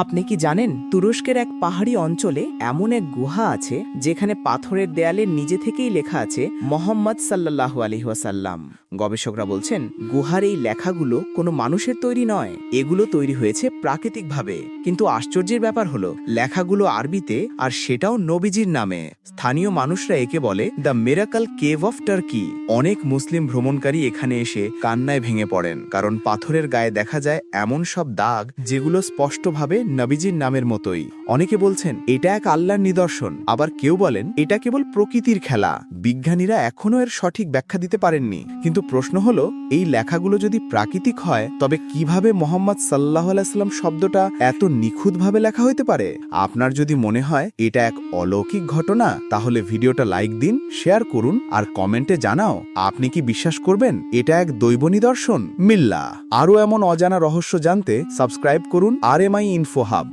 আপনি কি জানেন তুরস্কের এক পাহাড়ি অঞ্চলে এমন এক গুহা আছে যেখানে পাথরের দেয়ালে নিজে থেকেই লেখা আছে মোহাম্মদ সাল্লাল্লাহু আলাইহি ওয়াসাল্লাম। গবেষকরা বলছেন গুহার এই লেখাগুলো কোনো মানুষের তৈরি নয়, এগুলো তৈরি হয়েছে প্রাকৃতিকভাবে। কিন্তু আশ্চর্যের ব্যাপার হলো লেখাগুলো আরবিতে, আর সেটাও নবীজির নামে। স্থানীয় মানুষরা একে বলে the miracle cave of turkey. অনেক মুসলিম ভ্রমণকারী এখানে এসে কান্নায় ভেঙে পড়েন, কারণ পাথরের গায়ে দেখা যায় এমন সব দাগ যেগুলো স্পষ্টভাবে নবীজির নামের মতোই। অনেকে বলছেন এটা এক আল্লাহর নিদর্শন, আবার কেউ বলেন এটা কেবল প্রকৃতির খেলা। বিজ্ঞানীরা এখনও এর সঠিক ব্যাখ্যা দিতে পারেননি। কিন্তু প্রশ্ন হলো, এই লেখাগুলো যদি প্রাকৃতিক হয় তবে কিভাবে মোহাম্মদ সাল্লাল্লাহু আলাইহি সাল্লাম শব্দটা এত নিখুঁতভাবে লেখা হতে পারে? আপনার যদি মনে হয় এটা এক অলৌকিক ঘটনা, তাহলে ভিডিওটা লাইক দিন, শেয়ার করুন আর কমেন্টে জানাও আপনি কি বিশ্বাস করবেন এটা এক দৈব নিদর্শন। মিল্লা। আরও এমন অজানা রহস্য জানতে সাবস্ক্রাইব করুন RMI ইনফো হাব।